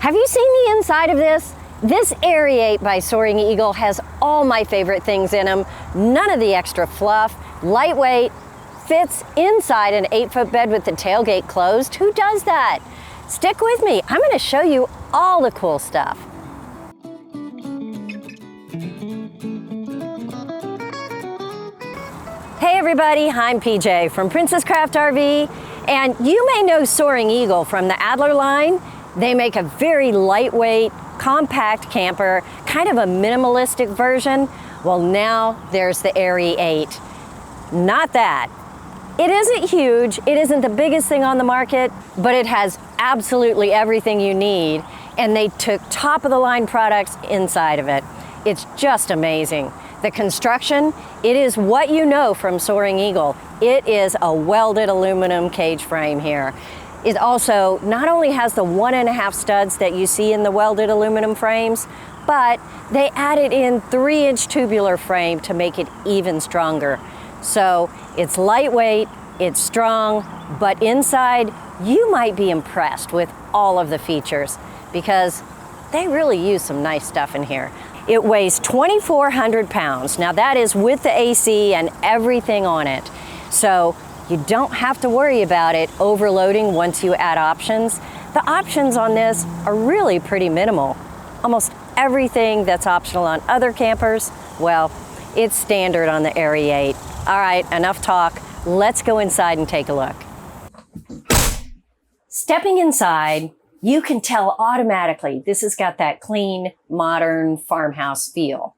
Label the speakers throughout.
Speaker 1: Have you seen the inside of this? This Aerie 8 by Soaring Eagle has all my favorite things in them. None of the extra fluff, lightweight, fits inside an 8-foot bed with the tailgate closed. Who does that? Stick with me. I'm going to show you all the cool stuff. Hey everybody, I'm PJ from Princess Craft RV, and you may know Soaring Eagle from the Adler line. They make a very lightweight, compact camper, kind of a minimalistic version. Well, now there's the Aerie 8. Not that. It isn't huge, it isn't the biggest thing on the market, but it has absolutely everything you need, and they took top of the line products inside of it. It's just amazing. The construction, it is what you know from Soaring Eagle. It is a welded aluminum cage frame here. It also not only has the 1.5 studs that you see in the welded aluminum frames, but they added in 3-inch tubular frame to make it even stronger. So it's lightweight, it's strong, but inside you might be impressed with all of the features because they really use some nice stuff in here. It weighs 2,400 pounds. Now that is with the AC and everything on it. So you don't have to worry about it overloading once you add options. The options on this are really pretty minimal. Almost everything that's optional on other campers, well, it's standard on the Aerie 8. All right, enough talk. Let's go inside and take a look. Stepping inside, you can tell automatically this has got that clean, modern farmhouse feel.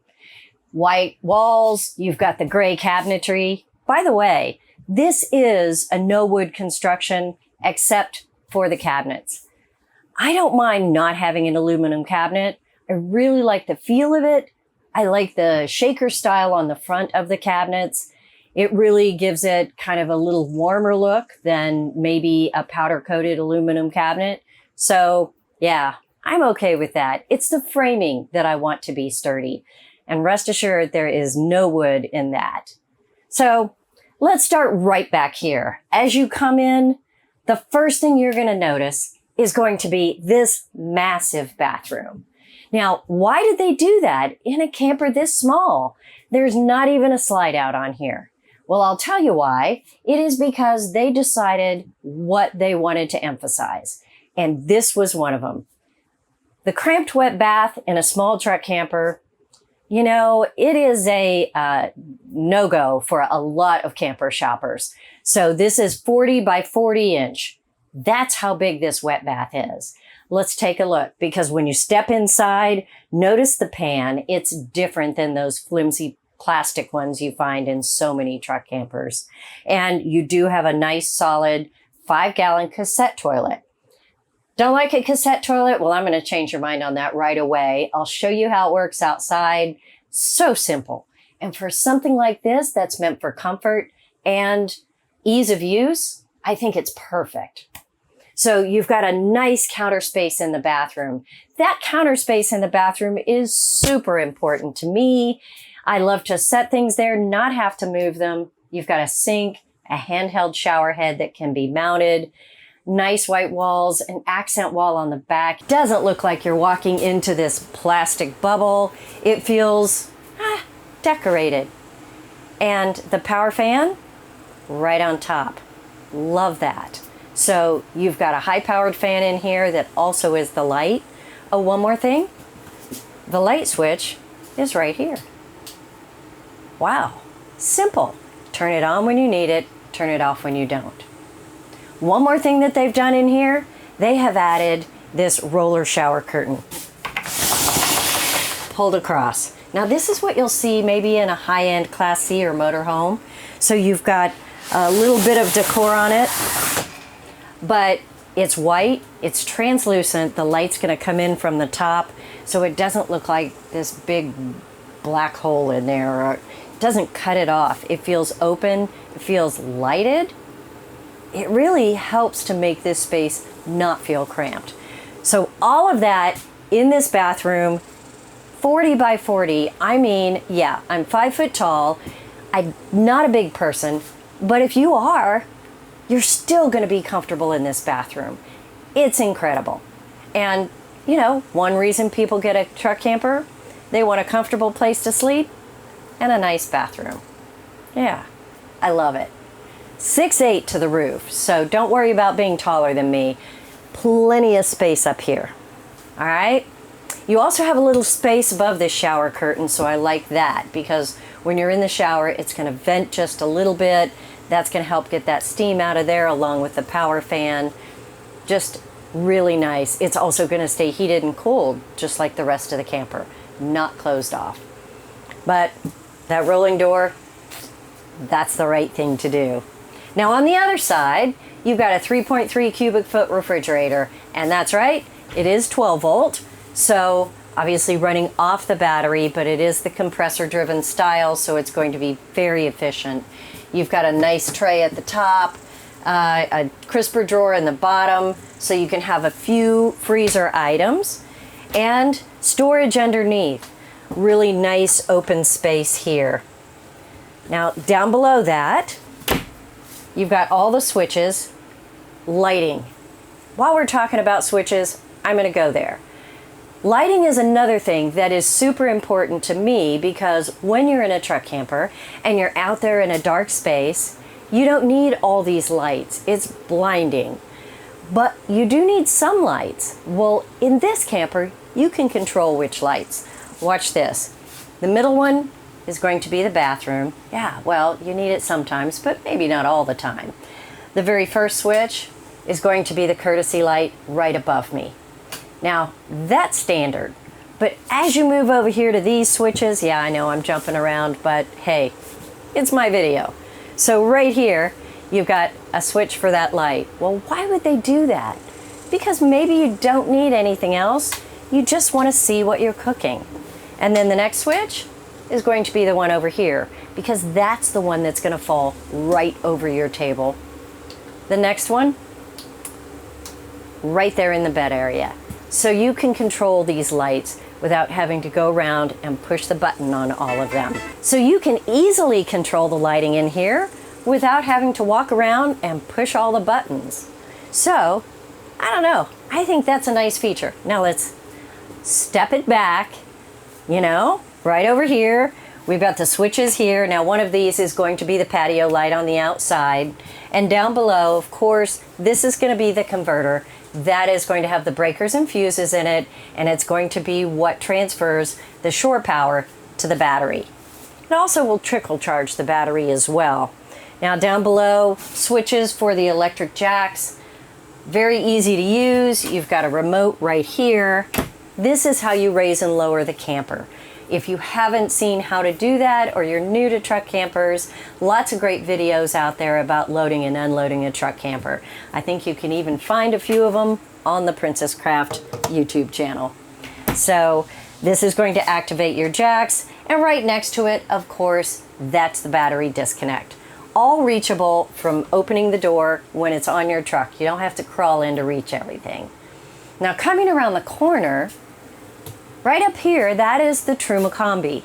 Speaker 1: White walls, you've got the gray cabinetry. By the way, this is a no wood construction except for the cabinets. I don't mind not having an aluminum cabinet. I really like the feel of it. I like the shaker style on the front of the cabinets. It really gives it kind of a little warmer look than maybe a powder coated aluminum cabinet. So yeah, I'm okay with that. It's the framing that I want to be sturdy. And rest assured, there is no wood in that. So let's start right back here. As you come in, the first thing you're going to notice is going to be this massive bathroom. Now, why did they do that in a camper this small? There's not even a slide out on here. Well, I'll tell you why. It is because they decided what they wanted to emphasize. And this was one of them. The cramped wet bath in a small truck camper, you know, it is a no-go for a lot of camper shoppers. So this is 40 by 40 inch. That's how big this wet bath is. Let's take a look, because when you step inside, notice the pan. It's different than those flimsy plastic ones you find in so many truck campers. And you do have a nice solid 5-gallon cassette toilet. Don't like a cassette toilet? Well, I'm going to change your mind on that right away. I'll show you how it works outside. So simple. And for something like this that's meant for comfort and ease of use, I think it's perfect. So you've got a nice counter space in the bathroom. That counter space in the bathroom is super important to me. I love to set things there, not have to move them. You've got a sink, a handheld shower head that can be mounted, nice white walls, an accent wall on the back. Doesn't look like you're walking into this plastic bubble. It feels decorated. And the power fan, right on top. Love that. So you've got a high-powered fan in here that also is the light. Oh, one more thing. The light switch is right here. Wow, simple. Turn it on when you need it, turn it off when you don't. One more thing that they've done in here, they have added this roller shower curtain. Pulled across. Now this is what you'll see maybe in a high-end Class C or motorhome. So you've got a little bit of decor on it, but it's white, it's translucent, the light's gonna come in from the top, so it doesn't look like this big black hole in there, or it doesn't cut it off. It feels open, it feels lighted. It really helps to make this space not feel cramped. So all of that in this bathroom, 40 by 40, I mean, yeah, I'm 5 foot tall. I'm not a big person, but if you are, you're still gonna be comfortable in this bathroom. It's incredible. And you know, one reason people get a truck camper, they want a comfortable place to sleep and a nice bathroom. Yeah, I love it. 6'8" to the roof, so don't worry about being taller than me. Plenty of space up here. All right? You also have a little space above this shower curtain, so I like that because when you're in the shower, it's going to vent just a little bit. That's going to help get that steam out of there along with the power fan. Just really nice. It's also going to stay heated and cooled just like the rest of the camper, not closed off. But that rolling door, that's the right thing to do. Now on the other side, you've got a 3.3 cubic foot refrigerator, and that's right, it is 12 volt. So obviously running off the battery, but it is the compressor driven style, so it's going to be very efficient. You've got a nice tray at the top, a crisper drawer in the bottom, so you can have a few freezer items, and storage underneath. Really nice open space here. Now down below that, you've got all the switches, lighting. While we're talking about switches, I'm going to go there. Lighting is another thing that is super important to me because when you're in a truck camper and you're out there in a dark space, you don't need all these lights. It's blinding. But you do need some lights. Well, in this camper, you can control which lights. Watch this. The middle one is going to be the bathroom. Yeah, well, you need it sometimes, but maybe not all the time. The very first switch is going to be the courtesy light right above me. Now, that's standard. But as you move over here to these switches, yeah, I know I'm jumping around, but hey, it's my video. So right here, you've got a switch for that light. Well, why would they do that? Because maybe you don't need anything else. You just want to see what you're cooking. And then the next switch is going to be the one over here because that's the one that's going to fall right over your table. The next one, right there in the bed area. So you can control these lights without having to go around and push the button on all of them. So you can easily control the lighting in here without having to walk around and push all the buttons. So, I don't know. I think that's a nice feature. Now let's step it back, you know, right over here. We've got the switches here. Now one of these is going to be the patio light on the outside. And down below, of course, this is going to be the converter. That is going to have the breakers and fuses in it, and it's going to be what transfers the shore power to the battery. It also will trickle charge the battery as well. Now down below, switches for the electric jacks. Very easy to use. You've got a remote right here. This is how you raise and lower the camper. If you haven't seen how to do that or you're new to truck campers, lots of great videos out there about loading and unloading a truck camper. I think you can even find a few of them on the Princess Craft YouTube channel. So this is going to activate your jacks, and right next to it, of course, that's the battery disconnect. All reachable from opening the door when it's on your truck. You don't have to crawl in to reach everything. Now coming around the corner, right up here, that is the Truma Combi.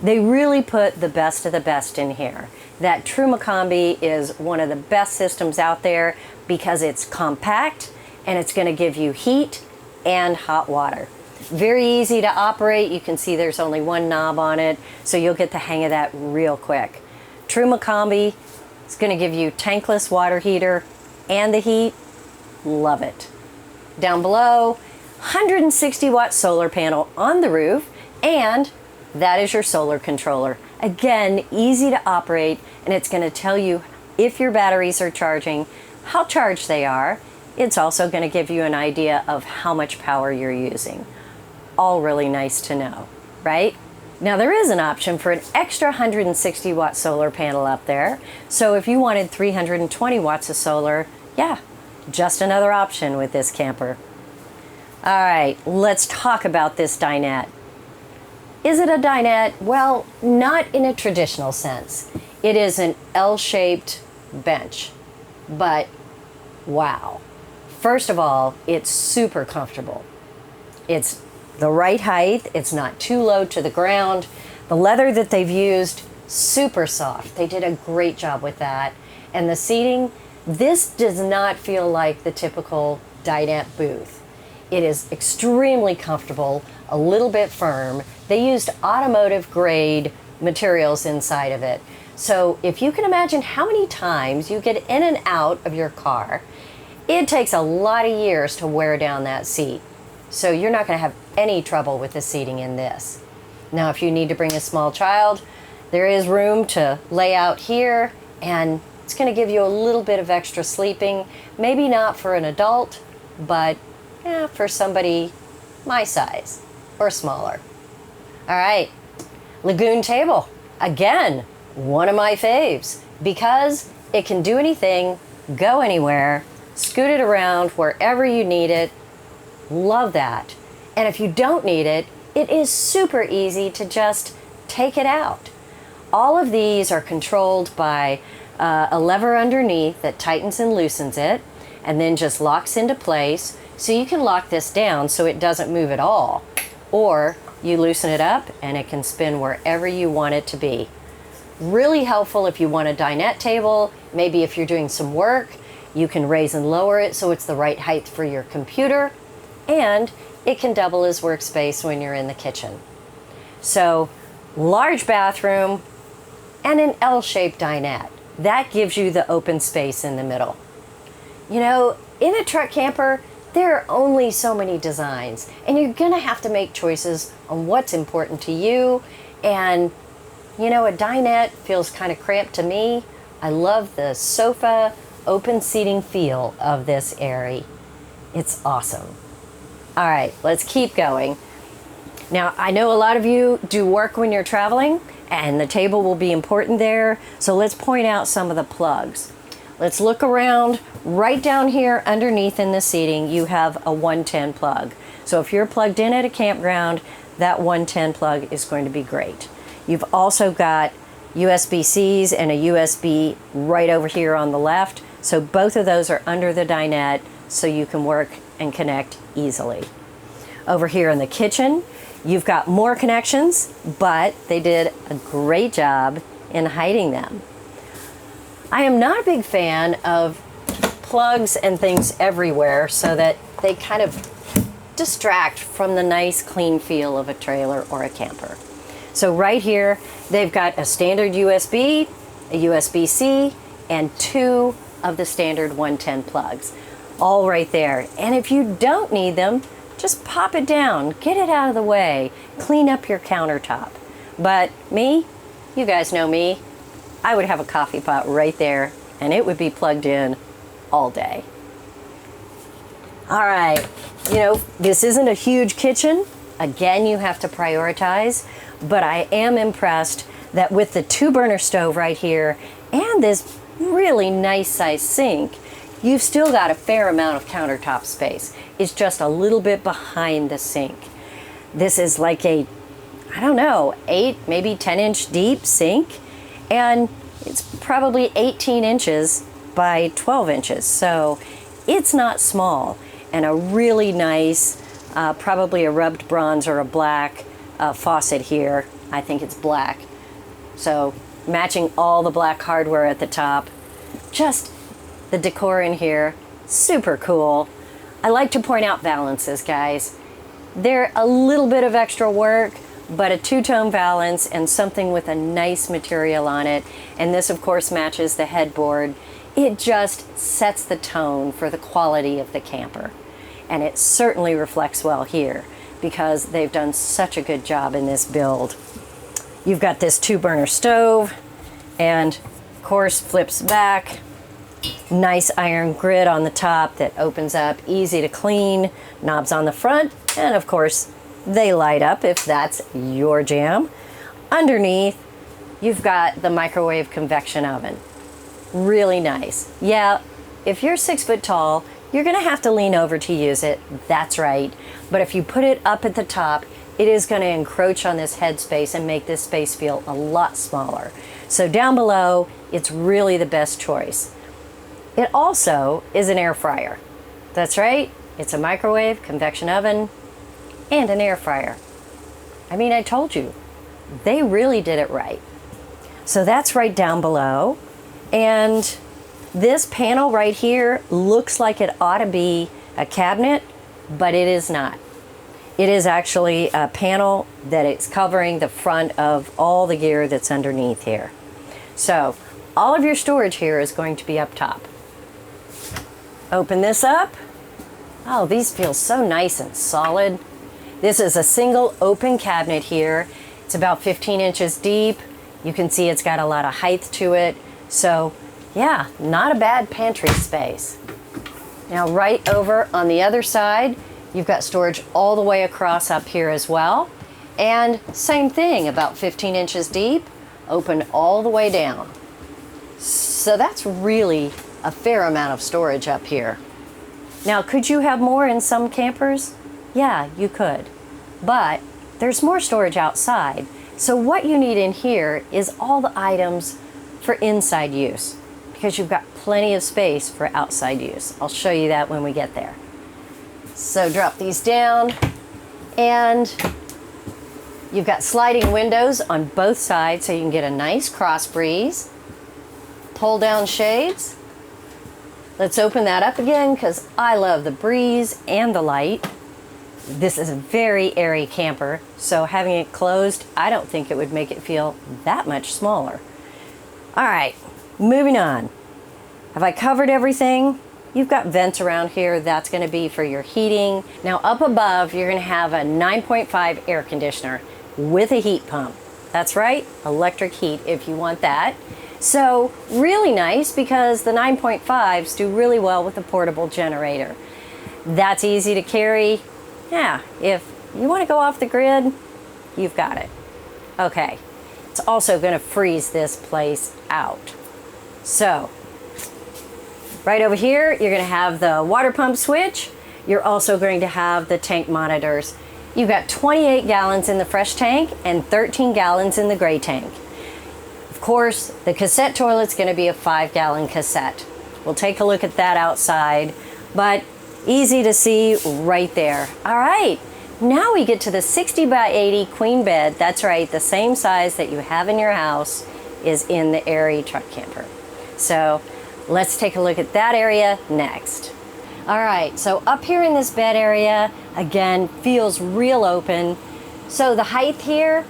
Speaker 1: They really put the best of the best in here. That Truma Combi is one of the best systems out there because it's compact and it's going to give you heat and hot water. Very easy to operate. You can see there's only one knob on it, so you'll get the hang of that real quick. Truma Combi is going to give you tankless water heater and the heat. Love it. Down below, 160 watt solar panel on the roof, and that is your solar controller. Again, easy to operate, and it's going to tell you if your batteries are charging, how charged they are. It's also going to give you an idea of how much power you're using. All really nice to know, right? Now there is an option for an extra 160 watt solar panel up there. So if you wanted 320 watts of solar, yeah, just another option with this camper. All right, let's talk about this dinette. Is it a dinette? Well, not in a traditional sense. It is an L-shaped bench, but wow. First of all, it's super comfortable. It's the right height. It's not too low to the ground. The leather that they've used, super soft. They did a great job with that. And the seating, this does not feel like the typical dinette booth. It is extremely comfortable, a little bit firm. They used automotive grade materials inside of it. So if you can imagine how many times you get in and out of your car, it takes a lot of years to wear down that seat. So you're not going to have any trouble with the seating in this. Now, if you need to bring a small child, there is room to lay out here, and it's going to give you a little bit of extra sleeping. Maybe not for an adult, but for somebody my size or smaller. All right, Lagoon table. Again, one of my faves because it can do anything, go anywhere, scoot it around wherever you need it. Love that. And if you don't need it, it is super easy to just take it out. All of these are controlled by a lever underneath that tightens and loosens it and then just locks into place. So you can lock this down so it doesn't move at all. Or you loosen it up and it can spin wherever you want it to be. Really helpful if you want a dinette table. Maybe if you're doing some work, you can raise and lower it so it's the right height for your computer. And it can double as workspace when you're in the kitchen. So, large bathroom and an L-shaped dinette. That gives you the open space in the middle. You know, in a truck camper, there are only so many designs, and you're gonna have to make choices on what's important to you. And, you know, a dinette feels kind of cramped to me. I love the sofa, open seating feel of this Aerie. It's awesome. All right, let's keep going. Now, I know a lot of you do work when you're traveling, and the table will be important there. So let's point out some of the plugs. Let's look around. Right down here underneath in the seating, you have a 110 plug. So if you're plugged in at a campground, that 110 plug is going to be great. You've also got USB-Cs and a USB right over here on the left. So both of those are under the dinette so you can work and connect easily. Over here in the kitchen, you've got more connections, but they did a great job in hiding them. I am not a big fan of plugs and things everywhere so that they kind of distract from the nice clean feel of a trailer or a camper. So right here, they've got a standard USB, a USB-C, and 2 of the standard 110 plugs, all right there. And if you don't need them, just pop it down, get it out of the way, clean up your countertop. But me, you guys know me, I would have a coffee pot right there and it would be plugged in all day. All right, you know, this isn't a huge kitchen. Again, you have to prioritize, but I am impressed that with the 2-burner stove right here and this really nice sized sink, you've still got a fair amount of countertop space. It's just a little bit behind the sink. This is like a, I don't know, 8, maybe 10-inch deep sink, and it's probably 18 inches by 12 inches. So it's not small, and a really nice, probably a rubbed bronze or a black faucet here. I think it's black. So matching all the black hardware at the top. Just the decor in here, super cool. I like to point out valances, guys. They're a little bit of extra work, but a 2-tone valance and something with a nice material on it. And this, of course, matches the headboard. It just sets the tone for the quality of the camper. And it certainly reflects well here because they've done such a good job in this build. You've got this 2-burner stove and, of course, flips back. Nice iron grid on the top that opens up, easy to clean, knobs on the front, and of course, they light up if that's your jam. Underneath, you've got the microwave convection oven. Really nice. Yeah, if you're 6 foot tall, you're gonna have to lean over to use it, that's right. But if you put it up at the top, it is gonna encroach on this headspace and make this space feel a lot smaller. So down below, it's really the best choice. It also is an air fryer. That's right, it's a microwave, convection oven, and an air fryer. I mean, I told you, they really did it right. So that's right down below. And this panel right here looks like it ought to be a cabinet, but it is not. It is actually a panel that it's covering the front of all the gear that's underneath here. So all of your storage here is going to be up top. Open this up. Oh, these feel so nice and solid. This is a single open cabinet here. It's about 15 inches deep. You can see it's got a lot of height to it. So yeah, not a bad pantry space. Now right over on the other side, you've got storage all the way across up here as well. And same thing, about 15 inches deep, open all the way down. So that's really a fair amount of storage up here. Now, could you have more in some campers? Yeah, you could. But there's more storage outside. So what you need in here is all the items for inside use, because you've got plenty of space for outside use. I'll show you that when we get there. So drop these down, and you've got sliding windows on both sides so you can get a nice cross breeze. Pull down shades. Let's open that up again because I love the breeze and the light. This is a very airy camper, so having it closed, I don't think it would make it feel that much smaller. All right, moving on. Have I covered everything? You've got vents around here. That's going to be for your heating. Now up above, you're going to have a 9.5 air conditioner with a heat pump. That's right, electric heat if you want that. So really nice because the 9.5s do really well with a portable generator. That's easy to carry. Yeah, if you want to go off the grid, you've got it. Okay, it's also going to freeze this place out. So right over here, you're going to have the water pump switch. You're also going to have the tank monitors. You've got 28 gallons in the fresh tank and 13 gallons in the gray tank. Of course, the cassette toilet's going to be a 5-gallon cassette. We'll take a look at that outside, but easy to see right there. All right, now we get to the 60 by 80 queen bed. That's right, the same size that you have in your house is in the Aerie truck camper. So let's take a look at that area next. All right, so up here in this bed area, again, feels real open. So the height here,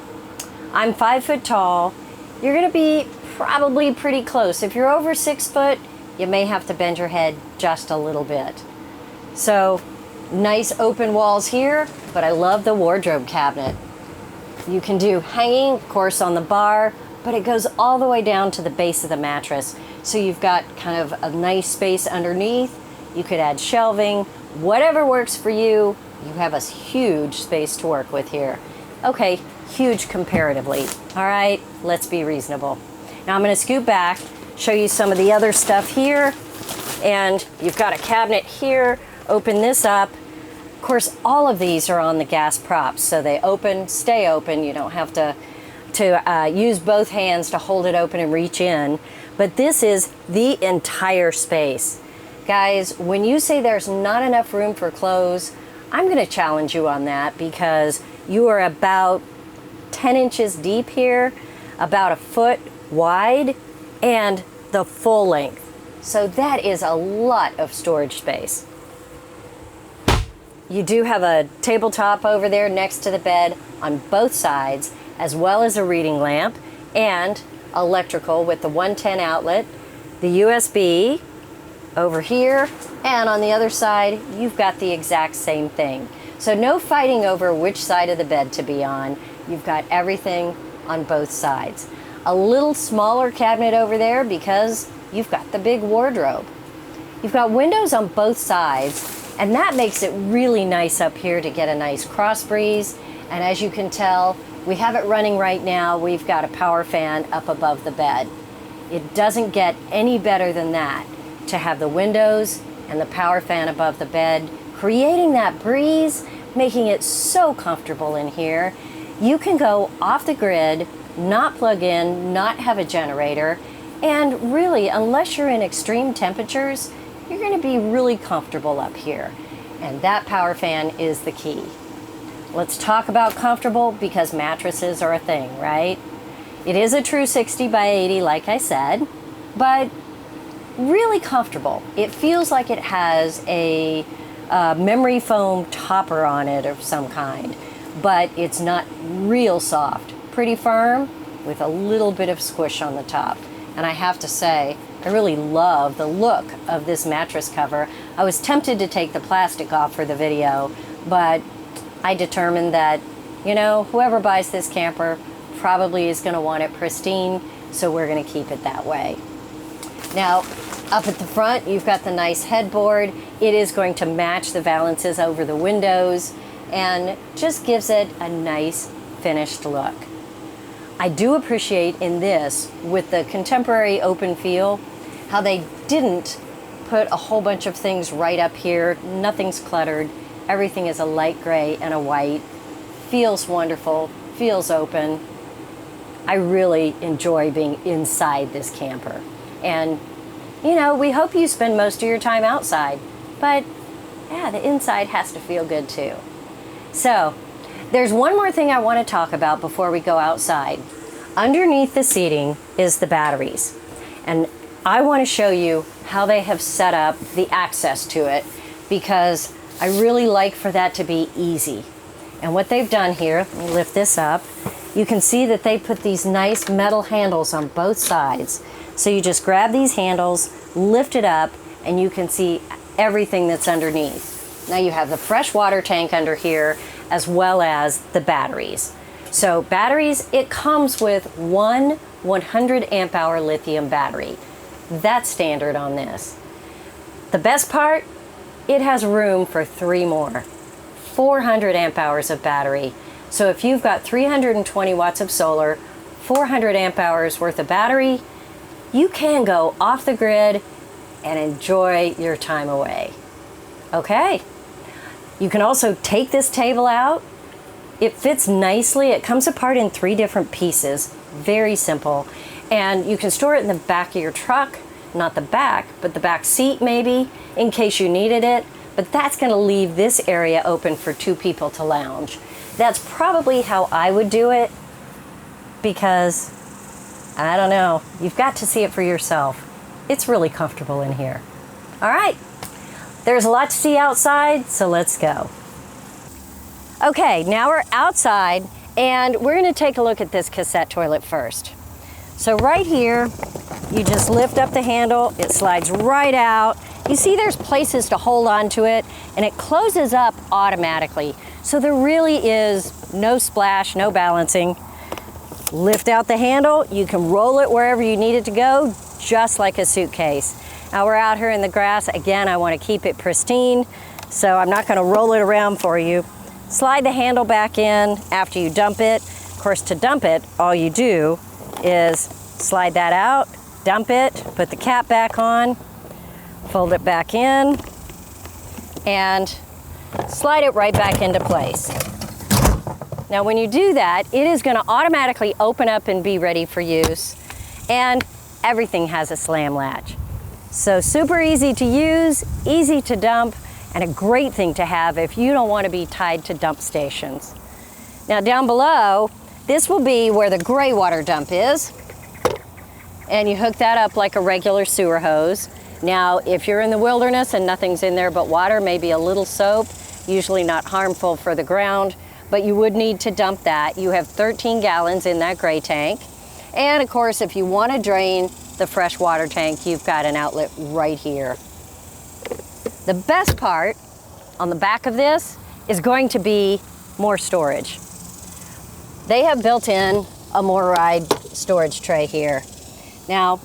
Speaker 1: I'm 5 foot tall. You're gonna be probably pretty close. If you're over 6 foot, you may have to bend your head just a little bit. So nice open walls here, but I love the wardrobe cabinet. You can do hanging, of course, on the bar, but it goes all the way down to the base of the mattress. So you've got kind of a nice space underneath. You could add shelving, whatever works for you. You have a huge space to work with here. Okay, huge comparatively. All right, let's be reasonable. Now I'm gonna scoot back, show you some of the other stuff here. And you've got a cabinet here. Open this up. Of course, all of these are on the gas props, so they open, stay open. You don't have to use both hands to hold it open and reach in. But this is the entire space. Guys, when you say there's not enough room for clothes, I'm going to challenge you on that because you are about 10 inches deep here, about a foot wide, and the full length. So that is a lot of storage space. You do have a tabletop over there next to the bed on both sides, as well as a reading lamp and electrical with the 110 outlet, the USB over here, and on the other side, you've got the exact same thing. So no fighting over which side of the bed to be on. You've got everything on both sides. A little smaller cabinet over there because you've got the big wardrobe. You've got windows on both sides, and that makes it really nice up here to get a nice cross breeze. And as you can tell, we have it running right now. We've got a power fan up above the bed. It doesn't get any better than that to have the windows and the power fan above the bed, creating that breeze, making it so comfortable in here. You can go off the grid, not plug in, not have a generator, and really, unless you're in extreme temperatures, you're going to be really comfortable up here. And that power fan is the key. Let's talk about comfortable because mattresses are a thing, right? It is a true 60 by 80, like I said, but really comfortable. It feels like it has a memory foam topper on it of some kind, but it's not real soft. Pretty firm with a little bit of squish on the top. And I have to say, I really love the look of this mattress cover. I was tempted to take the plastic off for the video, but I determined that, you know, whoever buys this camper probably is going to want it pristine, so we're going to keep it that way. Now, up at the front, you've got the nice headboard. It is going to match the valances over the windows and just gives it a nice finished look. I do appreciate in this, with the contemporary open feel, how they didn't put a whole bunch of things right up here. Nothing's cluttered. Everything is a light gray and a white. Feels wonderful, feels open. I really enjoy being inside this camper. And, you know, we hope you spend most of your time outside, but yeah, the inside has to feel good too. So, there's one more thing I want to talk about before we go outside. Underneath the seating is the batteries. And I want to show you how they have set up the access to it, because I really like for that to be easy. And what they've done here, let me lift this up, you can see that they put these nice metal handles on both sides. So you just grab these handles, lift it up, and you can see everything that's underneath. Now you have the fresh water tank under here, as well as the batteries. So batteries, it comes with one 100 amp hour lithium battery. That's standard on this. The best part, it has room for 3 more. 400 amp hours of battery. So if you've got 320 watts of solar, 400 amp hours worth of battery, you can go off the grid and enjoy your time away. Okay. You can also take this table out. It fits nicely. It comes apart in 3 different pieces. Very simple. And you can store it in the back of your truck, not the back, but the back seat maybe, in case you needed it. But that's going to leave this area open for 2 people to lounge. That's probably how I would do it, because, I don't know, you've got to see it for yourself. It's really comfortable in here. All right, there's a lot to see outside, so let's go. Okay, now we're outside, and we're going to take a look at this cassette toilet first. So right here, you just lift up the handle, it slides right out. You see there's places to hold on to it, and it closes up automatically. So there really is no splash, no balancing. Lift out the handle, you can roll it wherever you need it to go, just like a suitcase. Now we're out here in the grass. Again, I want to keep it pristine, so I'm not going to roll it around for you. Slide the handle back in after you dump it. Of course, to dump it, all you do is slide that out, dump it, put the cap back on, fold it back in, and slide it right back into place. Now when you do that, it is going to automatically open up and be ready for use, and everything has a slam latch. So super easy to use, easy to dump, and a great thing to have if you don't want to be tied to dump stations. Now down below, this will be where the gray water dump is, and you hook that up like a regular sewer hose. Now, if you're in the wilderness and nothing's in there but water, maybe a little soap, usually not harmful for the ground, but you would need to dump that. You have 13 gallons in that gray tank. And of course, if you want to drain the fresh water tank, you've got an outlet right here. The best part on the back of this is going to be more storage. They have built in a MaxxAire storage tray here. Now,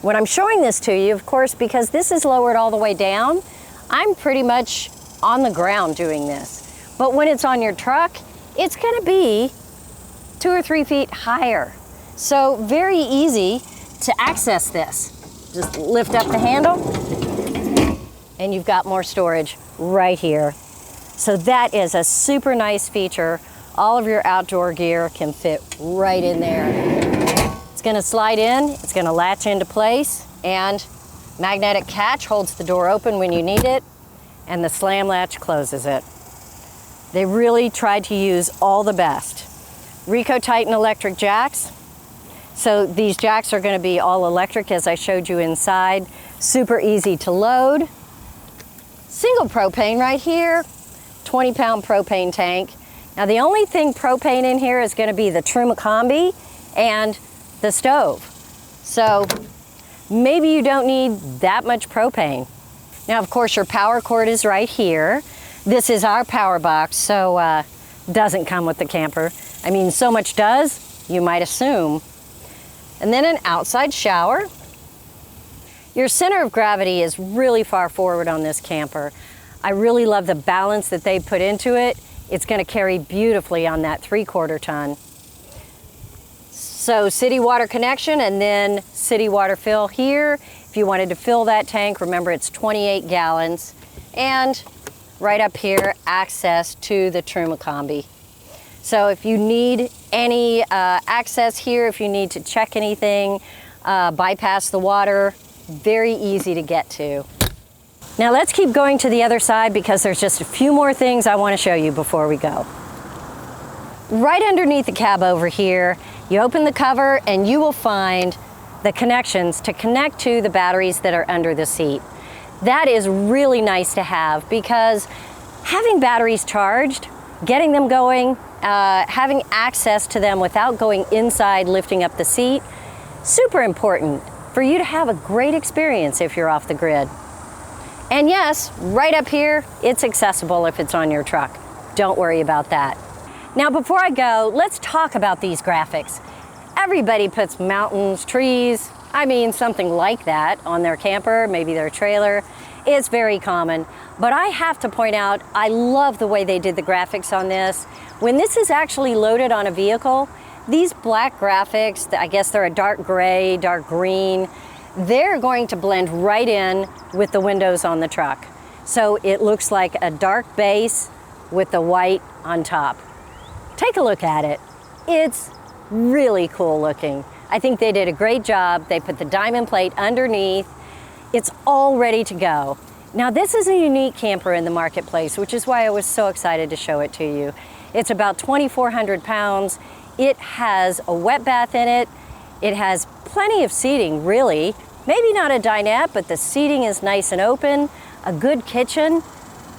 Speaker 1: when I'm showing this to you, of course, because this is lowered all the way down, I'm pretty much on the ground doing this. But when it's on your truck, it's going to be 2 or 3 feet higher. So very easy to access this. Just lift up the handle, and you've got more storage right here. So that is a super nice feature. All of your outdoor gear can fit right in there. It's going to slide in, it's going to latch into place, and magnetic catch holds the door open when you need it, and the slam latch closes it. They really tried to use all the best. Rico Titan electric jacks. So these jacks are going to be all electric, as I showed you inside. Super easy to load. Single propane right here, 20-pound propane tank. Now the only thing propane in here is going to be the Trumacombi and the stove. So maybe you don't need that much propane. Now of course your power cord is right here. This is our power box, so doesn't come with the camper. I mean, so much does, you might assume. And then an outside shower. Your center of gravity is really far forward on this camper. I really love the balance that they put into it. It's going to carry beautifully on that 3/4 ton. So city water connection and then city water fill here. If you wanted to fill that tank, remember it's 28 gallons. And right up here, access to the Trumacombi. So if you need any access here, if you need to check anything, bypass the water, very easy to get to. Now let's keep going to the other side because there's just a few more things I want to show you before we go. Right underneath the cab over here, you open the cover and you will find the connections to connect to the batteries that are under the seat. That is really nice to have because having batteries charged, getting them going, having access to them without going inside, lifting up the seat, super important for you to have a great experience if you're off the grid. And yes, right up here, it's accessible if it's on your truck. Don't worry about that. Now before I go, let's talk about these graphics. Everybody puts mountains, trees, I mean something like that on their camper, maybe their trailer. It's very common, but I have to point out, I love the way they did the graphics on this. When this is actually loaded on a vehicle, these black graphics, I guess they're a dark gray, dark green, they're going to blend right in with the windows on the truck. So it looks like a dark base with the white on top. Take a look at it. It's really cool looking. I think they did a great job. They put the diamond plate underneath. It's all ready to go. Now this is a unique camper in the marketplace, which is why I was so excited to show it to you. It's about 2,400 pounds. It has a wet bath in it. It has plenty of seating, really. Maybe not a dinette, but the seating is nice and open. A good kitchen.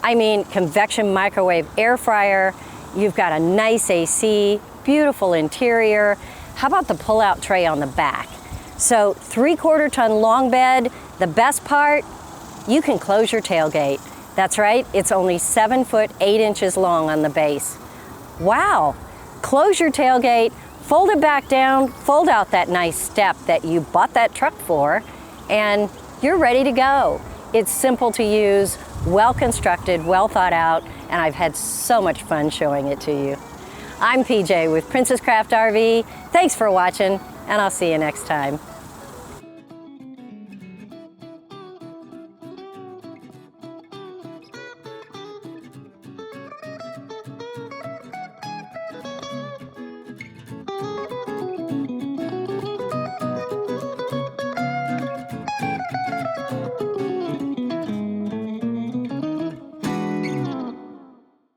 Speaker 1: I mean, convection microwave air fryer. You've got a nice AC, beautiful interior. How about the pull-out tray on the back? So 3/4 ton long bed. The best part, you can close your tailgate. That's right, it's only 7 foot 8 inches long on the base. Wow, close your tailgate, fold it back down, fold out that nice step that you bought that truck for, and you're ready to go. It's simple to use, well constructed, well thought out, and I've had so much fun showing it to you. I'm PJ with Princess Craft RV. Thanks for watching, and I'll see you next time.